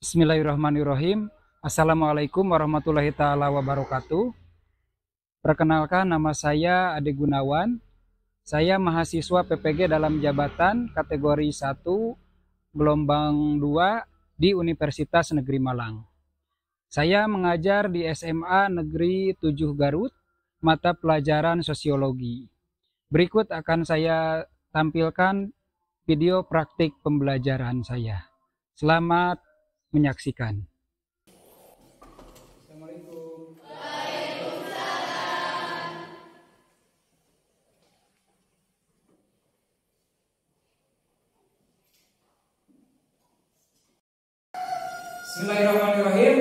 Bismillahirrahmanirrahim. Assalamualaikum warahmatullahi taala wabarakatuh. Perkenalkan, nama saya Ade Gunawan. Saya mahasiswa PPG dalam jabatan kategori 1 gelombang 2 di Universitas Negeri Malang. Saya mengajar di SMA Negeri 7 Garut, mata pelajaran sosiologi. Berikut akan saya tampilkan video praktik pembelajaran saya. Selamat menyaksikan. Assalamualaikum. Waalaikumsalam. Bismillahirrahmanirrahim.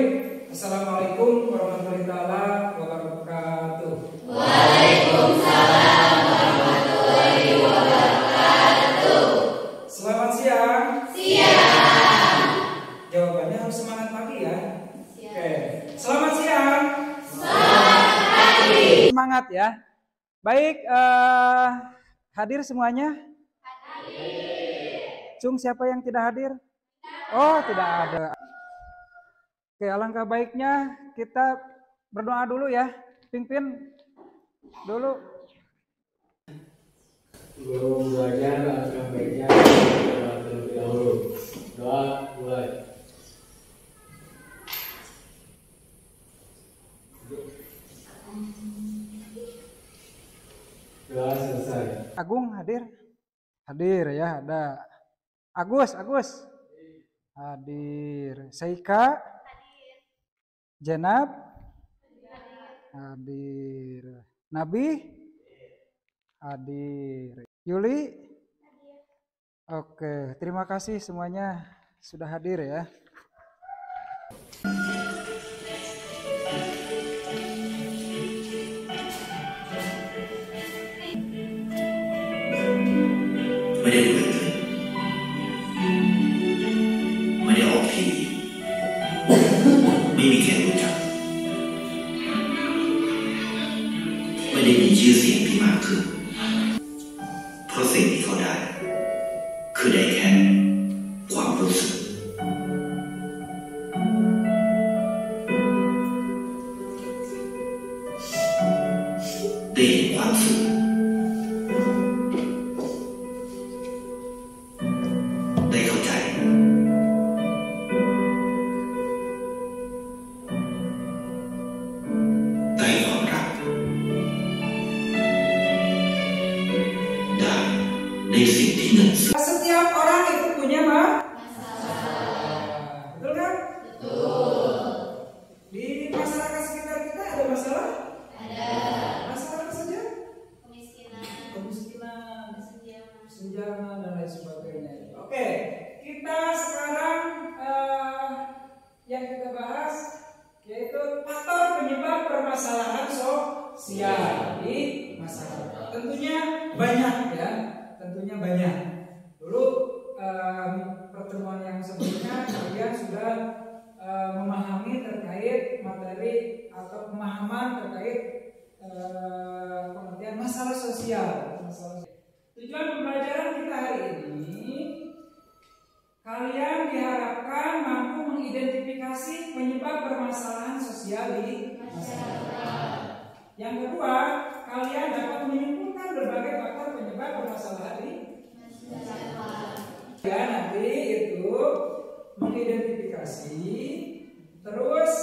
Assalamualaikum warahmatullahi taala wabarakatuh. Waalaikumsalam warahmatullahi wabarakatuh. Selamat siang. Siang. Jawabannya harus semangat pagi ya. Siang. Oke. Selamat siang. Selamat pagi. Semangat ya. Baik, hadir semuanya? Hadir. Cung, siapa yang tidak hadir? Oh, tidak ada. Oke, alangkah baiknya kita berdoa dulu ya. Pimpin dulu. Belum belajar, alangkah baiknya terlebih dahulu. Doa mulai. Doa selesai. Agung hadir? Hadir ya, ada. Agus hadir. Saika? Jenab? Hadir. Nabi? Hadir. Yuli? Oke, terima kasih semuanya sudah hadir ya. Setiap orang itu punya masalah. Betul kan? Betul. Di masyarakat sekitar kita ada masalah? Ada. Masalah apa saja? Kemiskinan, Kesenjangan dan lain sebagainya. Oke, kita sekarang yang kita bahas yaitu faktor penyebab permasalahan sosial di masyarakat. Tentunya banyak ya. Tentunya banyak. Dulu pertemuan yang sebelumnya kalian sudah memahami terkait materi atau pemahaman terkait pengertian masalah sosial. Tujuan pembelajaran kita hari ini, kalian diharapkan mampu mengidentifikasi penyebab permasalahan sosial di masyarakat. Yang kedua, kalian dapat menyimpulkan berbagai faktor penyebab permasalahan di masyarakat. Ya, nanti itu mengidentifikasi, terus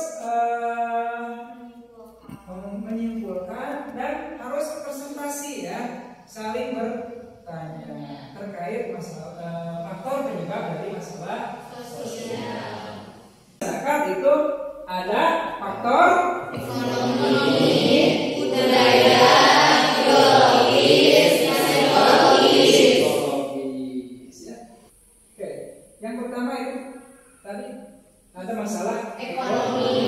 menyimpulkan dan harus presentasi ya, saling bertanya terkait masalah faktor penyebab dari masalah sosial. Masyarakat itu ada faktor ekonomi, budaya, biologis, psikologis ya. Oke, yang pertama itu tadi ada masalah ekonomi.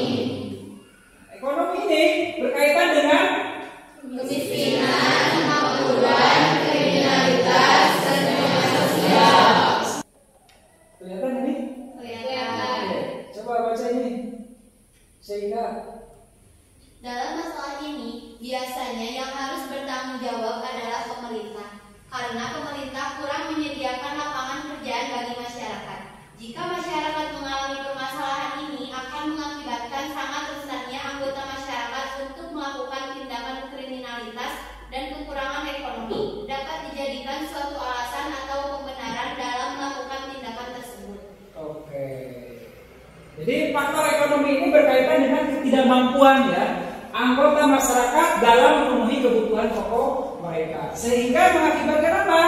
Ekonomi ini berkaitan dengan Kemiskinan, pengangguran, kriminalitas, dan kesenjangan sosial. kelihatan ini. Kelihatan. Coba baca ini. Sehingga Dalam masalah ini, biasanya yang harus bertanggung jawab adalah pemerintah, karena pemerintah kurang menyediakan lapangan pekerjaan bagi masyarakat. Jika masyarakat mengalami permasalahan Jadi faktor ekonomi ini berkaitan dengan ketidakmampuan ya anggota masyarakat dalam memenuhi kebutuhan pokok mereka, sehingga mengakibatkan apa?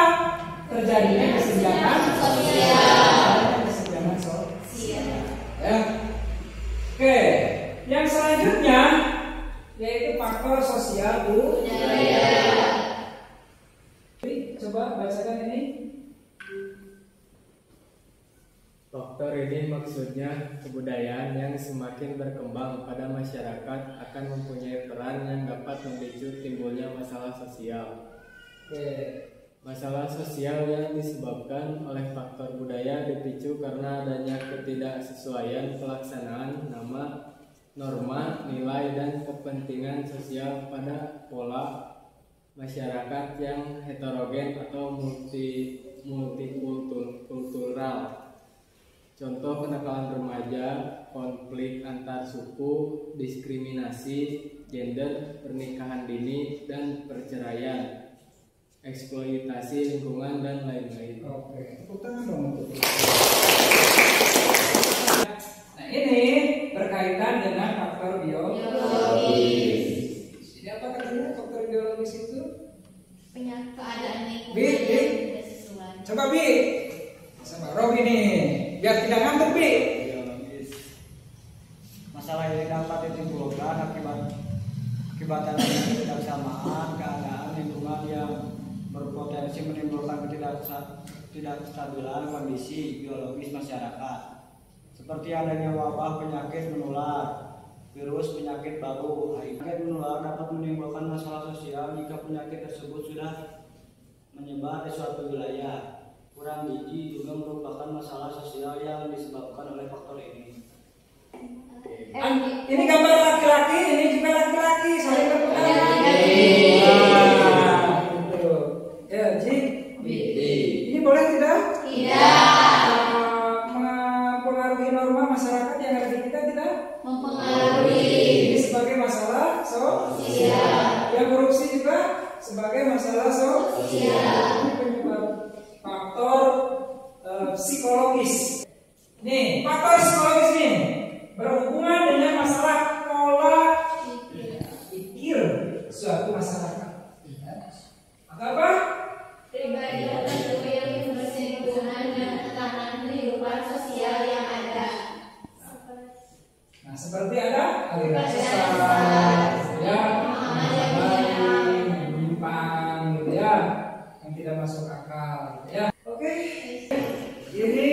Terjadinya kesenjangan sosial. Kesenjangan sosial. Ya. Oke, yang selanjutnya yaitu faktor sosial budaya. Coba bacakan ini. Faktor ini maksudnya kebudayaan yang semakin berkembang pada masyarakat akan mempunyai peran yang dapat memicu timbulnya masalah sosial. Masalah sosial yang disebabkan oleh faktor budaya dipicu karena adanya ketidaksesuaian pelaksanaan norma, nilai, dan kepentingan sosial pada pola masyarakat yang heterogen atau multikultural. Contoh kenakalan remaja, konflik antar suku, diskriminasi, gender, pernikahan dini, dan perceraian, eksploitasi lingkungan, dan lain-lain. Oke, tepuk tangan dong untuk itu. Nah ini berkaitan dengan faktor biologis. Jadi apa katanya faktor biologis itu? Keadaan lingkungan Bi. yang tidak sesuai. Coba Bi, sama Robi nih, biar tidak ngantuk Bi. Biologis. Masalah ini dapat ditimbulkan akibat adanya ketidaksamaan keadaan lingkungan yang berpotensi menimbulkan ketidakstabilan kondisi biologis masyarakat, seperti adanya wabah penyakit menular, virus penyakit baru. Penyakit menular dapat menimbulkan masalah sosial jika penyakit tersebut sudah menyebar di suatu wilayah. Kurang gizi juga merupakan masalah sosial yang disebabkan oleh faktor ini. Ini gambar laki-laki, ini juga laki-laki, saling berpegang. Ya, Ji. Ini boleh tidak? Tidak. Mempengaruhi norma masyarakat yang ada di kita tidak? Mempengaruhi. Ini sebagai masalah sosial. Yang korupsi juga sebagai masalah sosial. Ini penyebab faktor psikologis. Nih, faktor psikologis nih berhubungan dengan masalah pola pikir suatu masyarakat. Apa? Pribadi tertentu yang bersinggungan dengan tekanan kehidupan sosial yang ada. Nah, seperti ada aliran sesat, ya, menyimpang, gitu ya, yang tidak masuk akal, gitu ya. Oke, ini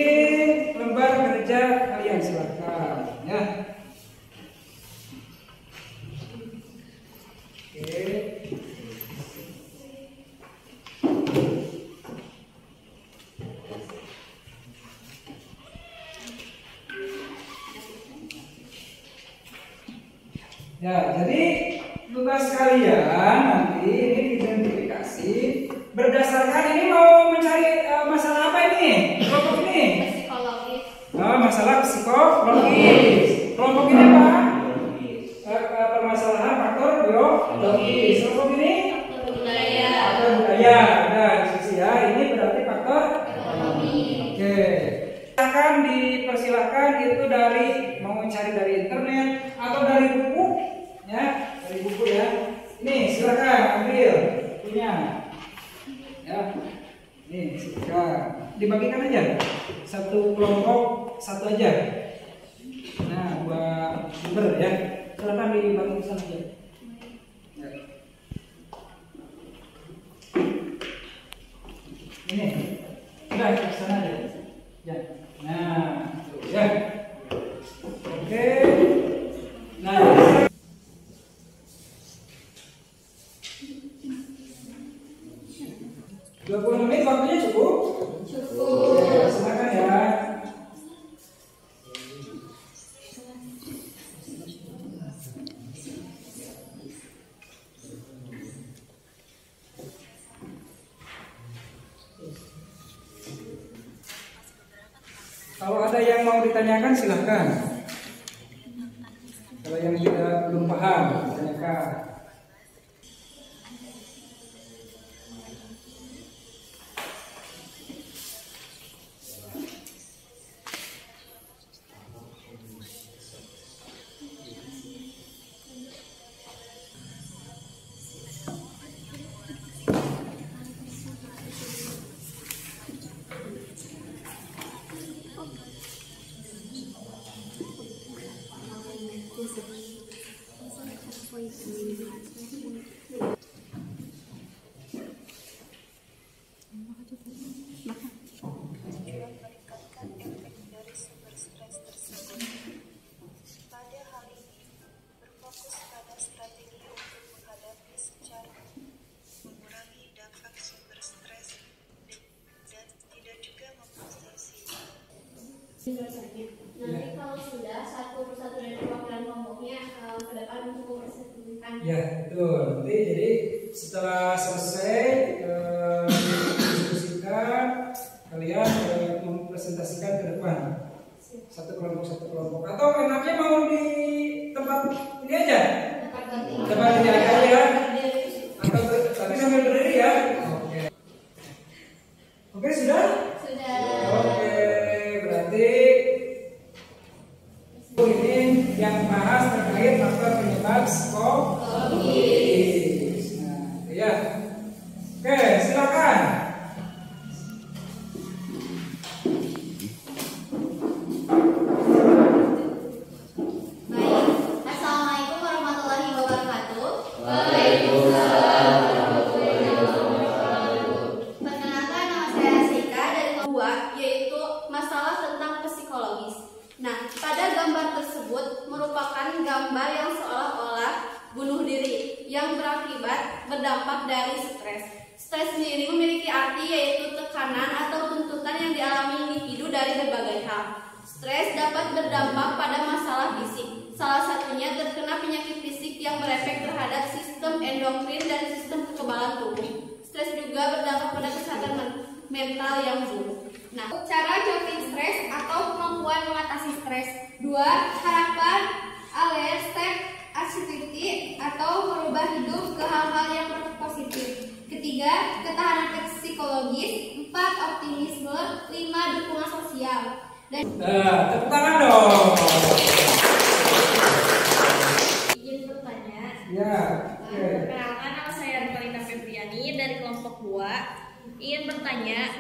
lembar kerja kalian silakan, ya. Oke. Ya, jadi tugas kalian nanti ini identifikasi berdasarkan ini mau mencari masalah apa ini? Kelompok ini? Psikologis. Masalah psikologis. Kelompok ini apa? Permasalahan faktor biologis. Kelompok ini? Faktor budaya. Faktor budaya. Nah, diskusi ya. Ini berarti faktor Ekonomi. Oke. Akan dipersilahkan itu dari mau mencari dari internet atau dari buku, ya, dari buku ya. Ini silakan ambil bukunya, ya. Ini silakan dibagikan aja satu kelompok satu aja. Nah, buat sumber ya. Silakan dibagi sana aja. Ya. Ini, udah ke sana aja. Ya. Nah, tuh, ya. Oke. Nah, 20 menit waktunya cukup? Cukup. Oke, silakan ya. Kalau ada yang mau ditanyakan silahkan. Kalau yang tidak belum paham ditanyakan. meningkatkan efek dari sumber stres tersebut. Pada hal ini, berfokus pada strategi untuk menghadapi secara mengurangi dampak sumber stres dan tidak juga memposisikan. Nanti kalau sudah satu persatu dari perwakilan kelompoknya ke depan untuk mempresentasikan. Ya, betul. Nanti jadi setelah selesai diskusikan, kalian mempresentasikan ke depan satu kelompok atau enaknya mau di tempat ini aja, tempat ini aja ya, atau tapi sambil berdiri ya. Oke, sudah. Oke, berarti ini yang bahas terkait faktor penyebab psikologis. Nah, ya. Oke, silakan. Baik, Assalamualaikum warahmatullahi wabarakatuh. Perkenalkan, nama saya Sika dari kelompok 2, yaitu masalah tentang psikologis. Nah, pada gambar tersebut merupakan gambar yang seolah-olah bunuh diri yang berakibat berdampak dari stres. Stres sendiri memiliki arti yaitu tekanan atau tuntutan yang dialami individu dari berbagai hal. Stres dapat berdampak pada masalah fisik. Salah satunya terkena penyakit fisik yang berefek terhadap sistem endokrin dan sistem kekebalan tubuh. Stres juga berdampak pada kesehatan mental yang buruk. Nah, cara coping stres atau kemampuan mengatasi stres. 2. Harapan, alert, step, activity atau merubah hidup ke hal-hal yang positif. 3. Ketahanan psikologis. 4. Optimisme. 5. Dukungan sosial. Dan Tepuk tangan dong. Izin bertanya. Ya. Oke. Perkenalkan, nama saya Rita Febriani dari kelompok 2. Ingin bertanya,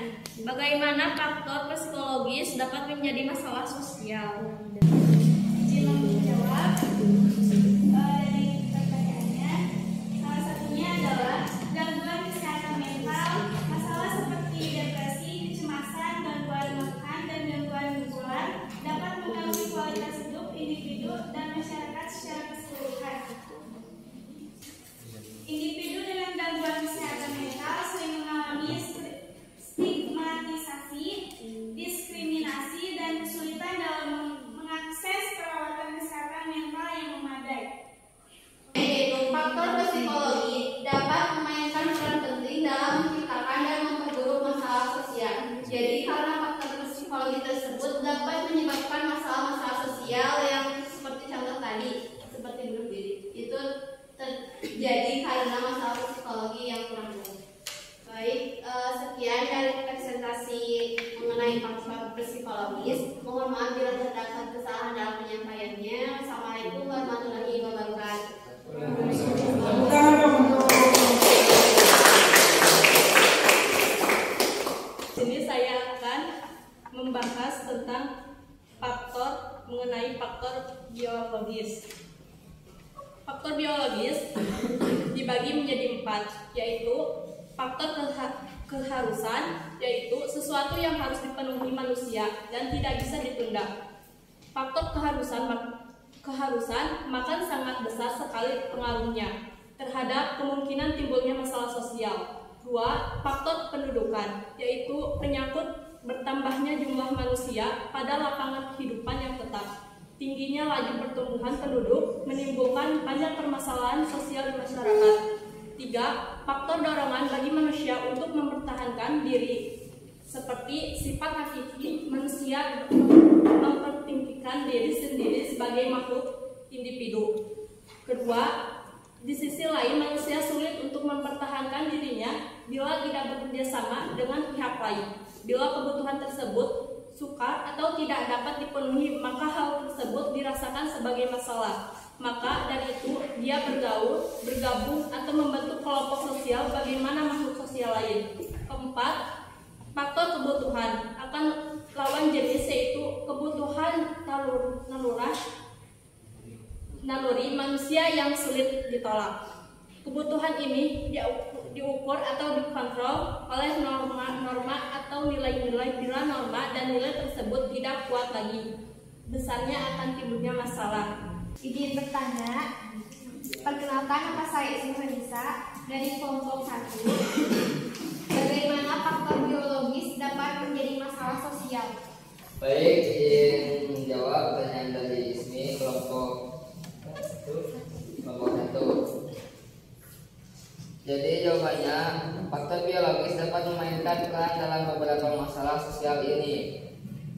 bagaimana faktor psikologis dapat menjadi masalah sosial? Izin menjawab. Dari pertanyaannya, salah satunya adalah gangguan kesehatan mental, masalah seperti depresi, kecemasan, gangguan makan, dan gangguan bipolar dapat mengganggu kualitas hidup individu dan masyarakat secara keseluruhan. Individu dengan gangguan kesehatan mental sering mengalami stigmatisasi, diskriminasi, dan kesulitan dalam mengakses perawatan kesehatan mental yang memadai. yaitu faktor psikologi dapat memainkan peran penting dalam menciptakan dan memperburuk masalah sosial. Jadi karena faktor psikologi tersebut dapat menyebabkan masalah-masalah sosial yang seperti contoh tadi, seperti bunuh diri. Itu terjadi karena masalah psikologi yang kurang baik. Baik, sekian dari presentasi mengenai faktor psikologis. Mohon maaf bila terdapat kesalahan dalam penyampaiannya. Assalamualaikum warahmatullahi wabarakatuh. Tepuk tangan dong. Jadi saya akan membahas tentang mengenai faktor biologis. Faktor biologis dibagi menjadi 4, yaitu faktor keharusan, yaitu sesuatu yang harus dipenuhi manusia dan tidak bisa ditunda. Faktor keharusan maka sangat besar sekali pengaruhnya terhadap kemungkinan timbulnya masalah sosial. 2. Faktor pendudukan, yaitu menyangkut bertambahnya jumlah manusia pada lapangan kehidupan yang tetap. Tingginya laju pertumbuhan penduduk menimbulkan banyak permasalahan sosial di masyarakat. 3. Faktor dorongan bagi manusia untuk mempertahankan diri, seperti sifat hakiki manusia mempertinggikan diri sendiri sebagai makhluk individu. Kedua, di sisi lain manusia sulit untuk mempertahankan dirinya bila tidak bekerja sama dengan pihak lain. Bila kebutuhan tersebut sukar atau tidak dapat dipenuhi, maka hal tersebut dirasakan sebagai masalah. Maka dari itu dia bergabung atau membentuk kelompok sosial bagaimana makhluk sosial lain. Keempat, faktor kebutuhan akan lawan jenis, yaitu kebutuhan naluri naluri manusia yang sulit ditolak. Kebutuhan ini diukur atau dikontrol oleh norma-norma atau nilai-nilai. Bila norma dan nilai tersebut tidak kuat lagi, besarnya akan timbulnya masalah. Izin bertanya, perkenalkan nama saya Ismi Renisa dari kelompok 1. Bagaimana faktor biologis dapat menjadi masalah sosial? Baik, izin menjawab pertanyaan dari Ismi kelompok 1. Jadi jawabannya, faktor biologis dapat memainkan peran dalam beberapa masalah sosial ini.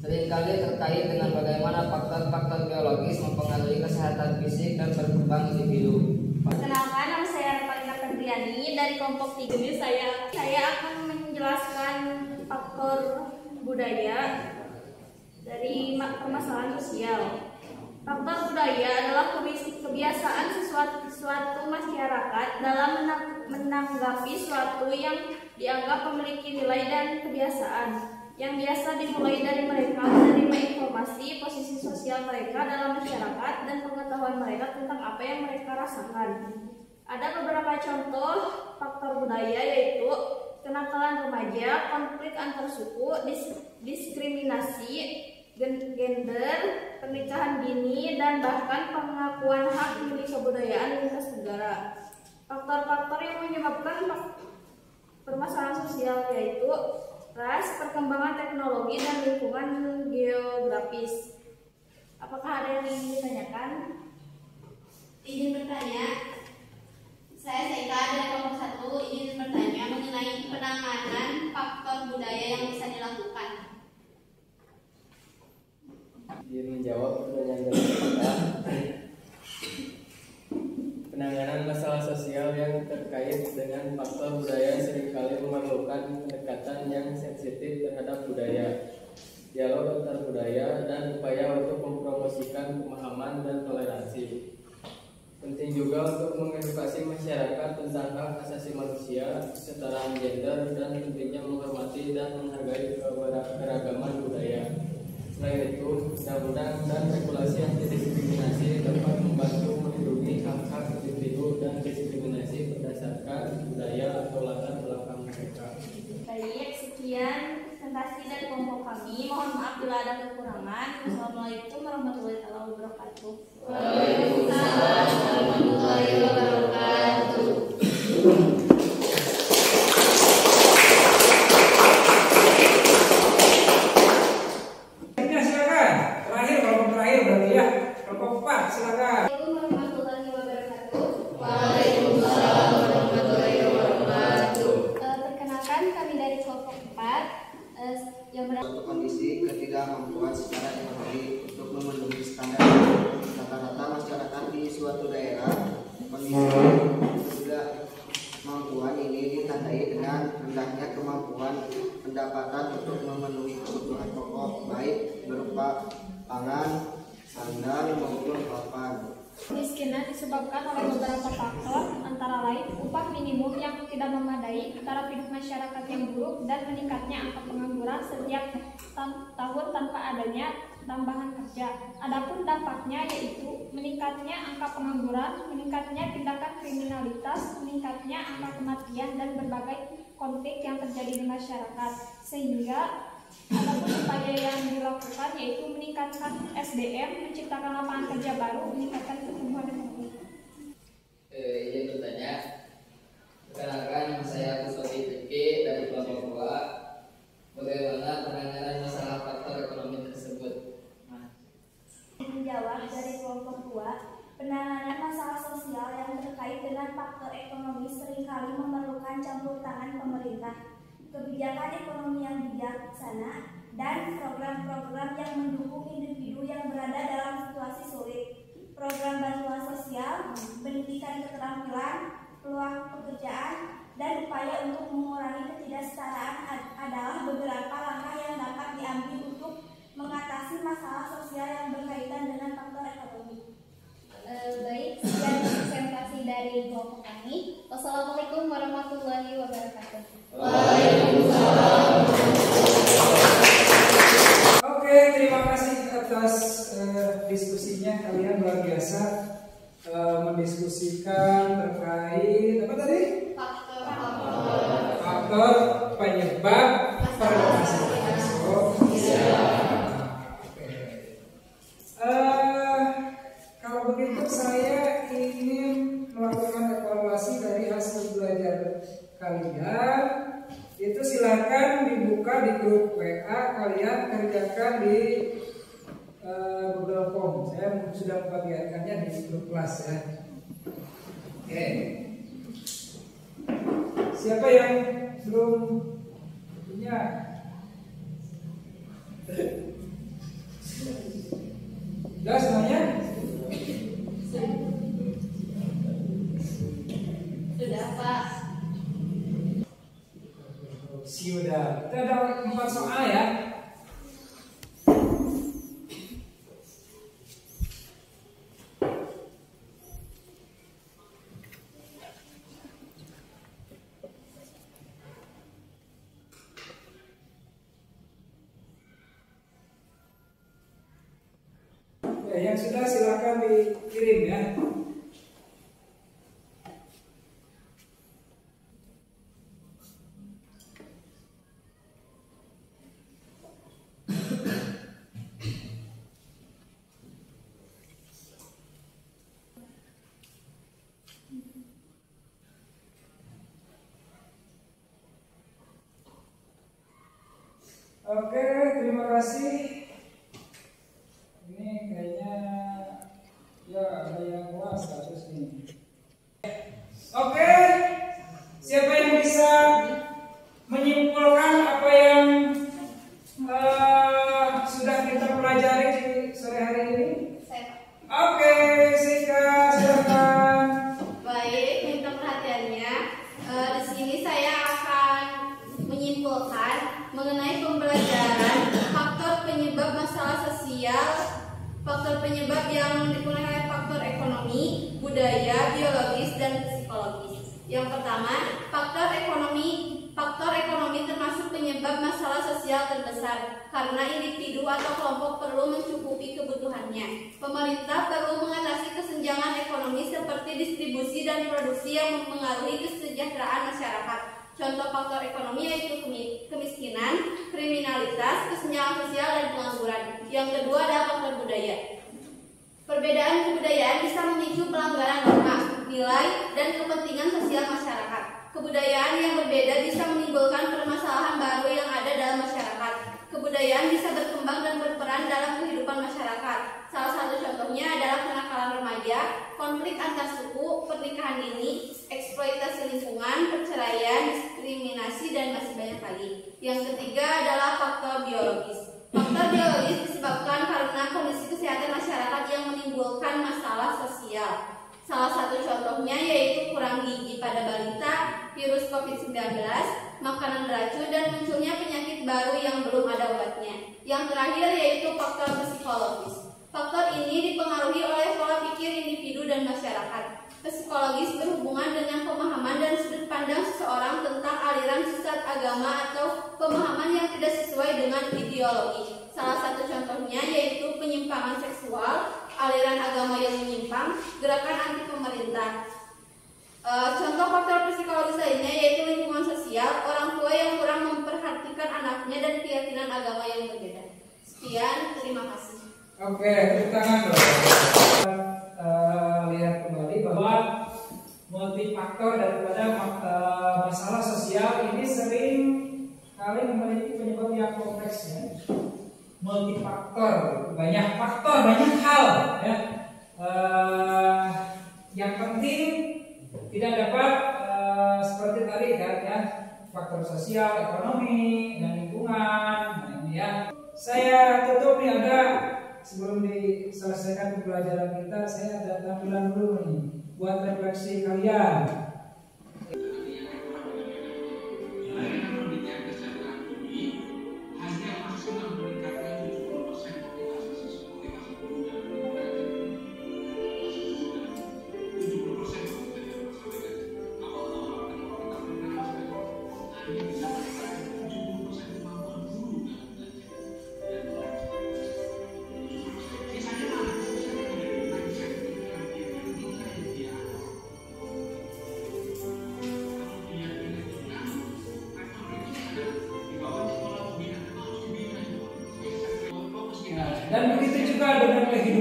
Seringkali terkait dengan bagaimana faktor-faktor biologis mempengaruhi kesehatan fisik dan berkembang individu. Perkenalkan, nama saya Revalina Febriani dari kelompok 3. Jadi Saya akan menjelaskan faktor budaya dari permasalahan sosial. Faktor budaya adalah kebiasaan suatu masyarakat dalam menanggapi suatu yang dianggap memiliki nilai dan kebiasaan yang biasa dimulai dari mereka menerima informasi, posisi sosial mereka dalam masyarakat, dan pengetahuan mereka tentang apa yang mereka rasakan. Ada beberapa contoh faktor budaya, yaitu kenakalan remaja, konflik antar suku, diskriminasi, gender, pernikahan dini, dan bahkan pengakuan hak milik kebudayaan lintas negara. Faktor-faktor yang menyebabkan permasalahan sosial yaitu ras, perkembangan teknologi, dan lingkungan geografis. Apakah ada yang ingin ditanyakan? Izin bertanya, saya Seika dari kelompok 1 izin bertanya mengenai penanganan faktor budaya yang bisa dilakukan. Izin menjawab pertanyaan dari Seika. Penanganan masalah sosial yang terkait dengan faktor budaya seringkali memerlukan pendekatan yang sensitif terhadap budaya, dialog antar budaya, dan upaya untuk mempromosikan pemahaman dan toleransi. Penting juga untuk mengedukasi masyarakat tentang hak asasi manusia, kesetaraan gender, dan pentingnya menghormati dan menghargai keragaman budaya. Selain itu, undang-undang dan regulasi anti diskriminasi dapat membantu melindungi hak-hak individu dan diskriminasi berdasarkan budaya atau latar belakang mereka. Baik, sekian presentasi dari kelompok kami. Mohon maaf bila ada kekurangan. Wassalamualaikum warahmatullahi wabarakatuh. Waalaikumsalam warahmatullahi wabarakatuh. Suatu kondisi ketidakmampuan secara ekonomi untuk memenuhi standar rata-rata masyarakat di suatu daerah. Kondisi ketidakmampuan ini ditandai dengan rendahnya kemampuan pendapatan untuk memenuhi kebutuhan pokok, baik berupa pangan, sandang maupun papan. Kemiskinan disebabkan oleh beberapa faktor, antara lain upah minimum yang tidak memadai, taraf hidup masyarakat yang buruk, dan meningkatnya angka pengangguran setiap tahun tanpa adanya tambahan kerja. Adapun dampaknya yaitu meningkatnya angka pengangguran, meningkatnya tindakan kriminalitas, meningkatnya angka kematian, dan berbagai konflik yang terjadi di masyarakat. Sehingga adapun upaya yang dilakukan yaitu meningkatkan SDM, menciptakan lapangan kerja baru, meningkatkan pertumbuhan ekonomi. Izin bertanya, perkenalkan nama saya Kusofi Fikri dari kelompok 2. Bagaimana penanganan masalah faktor ekonomi tersebut? Menjawab dari kelompok 2, penanganan masalah sosial yang terkait dengan faktor ekonomi seringkali memerlukan campur tangan pemerintah, kebijakan ekonomi yang bijaksana, dan program-program yang mendukung individu yang berada dalam situasi sulit. Program bantuan sosial, pendidikan keterampilan, peluang pekerjaan, dan upaya untuk mengurangi ketidaksetaraan adalah beberapa langkah yang dapat diambil untuk mengatasi masalah sosial yang berkaitan dengan faktor ekonomi. Baik, sekian presentasi dari kelompok kami. Wassalamualaikum warahmatullahi wabarakatuh. Waalaikumsalam. Oke, terima kasih atas diskusinya, kalian luar biasa. mendiskusikan terkait apa tadi? Faktor penyebab permasalahan sosial. Kalau begitu saya ingin melakukan evaluasi dari hasil belajar kalian. Itu silakan dibuka di grup WA, kalian kerjakan di Google Form. Saya sudah membagikannya di grup kelas ya. Oke. Siapa yang belum punya? Sudah semuanya? Sudah, Pak. Sudah. Kita ada 4 soal ya. Yang sudah silakan dikirim ya. Oke, terima kasih. Ini kayaknya ya ada yang luas kasus ini. Oke, siapa yang bisa menyimpulkan apa yang sudah kita pelajari di sore hari ini? Oke, Sika, silakan. Baik, minta perhatiannya. Di sini saya akan menyimpulkan mengenai pembelajaran faktor penyebab masalah sosial, faktor penyebab yang dipenuhi oleh faktor ekonomi, budaya, biologis, dan psikologis. Yang pertama, faktor ekonomi termasuk penyebab masalah sosial terbesar karena individu atau kelompok perlu mencukupi kebutuhannya. Pemerintah perlu mengatasi kesenjangan ekonomi seperti distribusi dan produksi yang mempengaruhi kesejahteraan masyarakat. Contoh faktor ekonomi yaitu kemiskinan, kriminalitas, kesenjangan sosial, dan pengangguran. Yang kedua adalah faktor budaya. Perbedaan kebudayaan bisa memicu pelanggaran norma, nilai, dan kepentingan sosial masyarakat. Kebudayaan yang berbeda bisa menimbulkan permasalahan baru yang ada dalam masyarakat. Kebudayaan bisa berkembang dan berperan dalam kehidupan masyarakat. Salah satu contohnya adalah kenakalan remaja, konflik antar suku, pernikahan dini, eksploitasi lingkungan, perceraian, diskriminasi, dan masih banyak lagi. Yang ketiga adalah faktor biologis. Faktor biologis disebabkan karena kondisi kesehatan masyarakat yang menimbulkan masalah sosial. Salah satu contohnya yaitu kurang gizi pada balita, virus COVID-19, makanan beracun, dan munculnya penyakit baru yang belum ada obatnya. Yang terakhir yaitu faktor psikologis. Faktor ini dipengaruhi oleh pola pikir individu dan masyarakat. Psikologis berhubungan dengan pemahaman dan sudut pandang seseorang tentang aliran sesat agama atau pemahaman yang tidak sesuai dengan ideologi. Salah satu contohnya yaitu penyimpangan seksual, aliran agama yang menyimpang, gerakan anti pemerintah. Contoh faktor psikologis lainnya yaitu lingkungan sosial, orang tua yang kurang memperhatikan anaknya, dan keyakinan agama yang berbeda. Sekian, terima kasih. Oke, tepuk tangan dong. Lihat kembali bahwa multifaktor daripada masalah sosial ini sering kali memiliki penyebab yang kompleks ya. Multifaktor, banyak faktor, banyak hal ya. Yang penting tidak dapat seperti tadi kan ya, faktor sosial, ekonomi, dan lingkungan. Nah, ini ya. Saya tutup nih, ada sebelum diselesaikan pembelajaran kita, saya ada tampilan dulu nih buat refleksi kalian.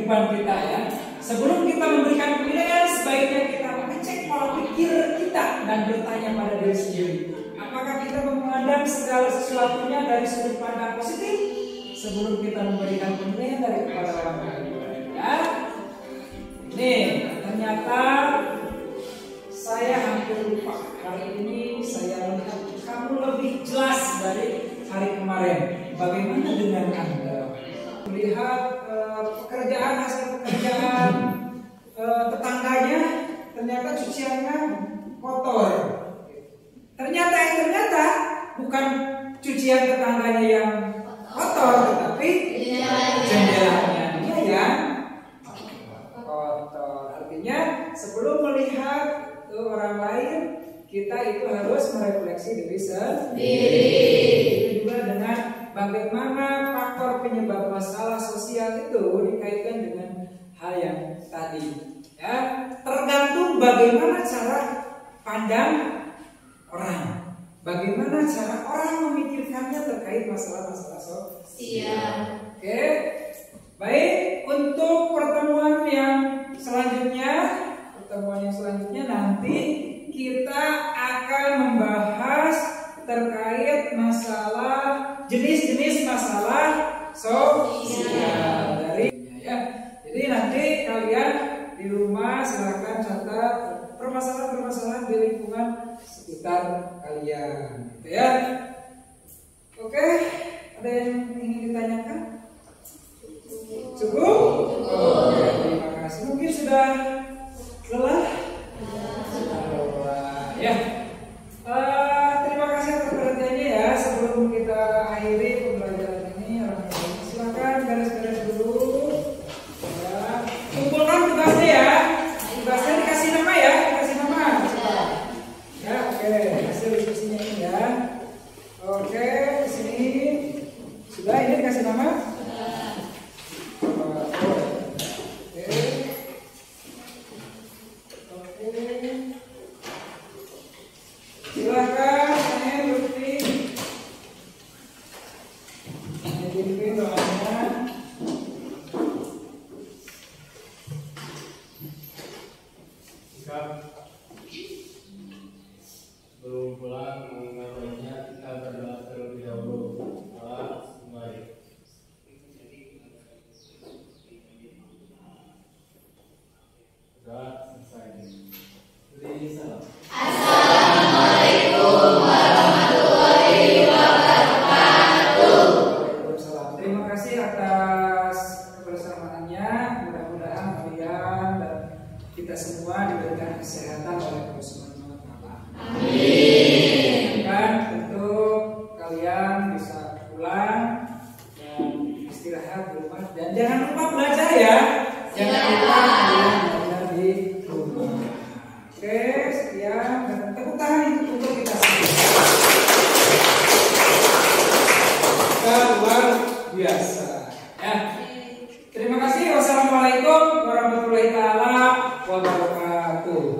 kehidupan kita ya. Sebelum kita memberikan penilaian, sebaiknya kita mengecek pola pikir kita dan bertanya pada diri sendiri. Apakah kita memandang segala sesuatunya dari sudut pandang positif sebelum kita memberikan penilaian dari kepada orang lain? Ya. Nih, ternyata saya hampir lupa. Hari ini saya melihat kamu lebih jelas dari hari kemarin. Bagaimana dengan Anda? Melihat pekerjaan, hasil pekerjaan tetangganya, ternyata cuciannya kotor. Ternyata bukan cucian tetangganya yang kotor, tetapi jendelanya dia yang kotor. Artinya sebelum melihat orang lain, kita itu harus merefleksi diri sendiri. Itu juga dengan bagaimana faktor penyebab masalah sosial itu dikaitkan dengan hal yang tadi. Ya, tergantung bagaimana cara pandang orang, bagaimana cara orang memikirkannya terkait masalah-masalah sosial. Oke, baik. Untuk pertemuan yang selanjutnya nanti kita akan membahas terkait masalah jenis-jenis masalah sosial dari ya. Jadi nanti kalian di rumah silakan catat permasalahan-permasalahan di lingkungan sekitar kalian, gitu ya. Oke, ada yang ingin ditanyakan? Cukup? Oke, terima kasih. Mungkin sudah lelah? Ya. Terima kasih atas perhatiannya ya. Sebelum kita akhiri pembelajaran ini, silakan beres-beres dulu. Ya. Kumpulkan tugasnya ya. Tugasnya dikasih nama ya, dikasih nama. Ya, oke. Hasil diskusinya ini ya. Oke, di sini sudah ini dikasih nama. Silakan saya bukti jadi doanya. Sebelum pulang mengenalnya kita berdoa terlebih dahulu. Doa mari. Doa selesai. Beri salam. Terima kasih atas kebersamaannya. Mudah-mudahan kalian dan kita semua diberikan kesehatan oleh Allah Subhanahu wa Ta'ala. Amin. Dan tentu kalian bisa pulang dan istirahat di rumah dan jangan lupa belajar ya. Jangan lupa kalian belajar di rumah. Oke, sekian dan tepuk tangan untuk kita semua. Luar biasa ya. Terima kasih. Wassalamualaikum warahmatullahi taala wabarakatuh.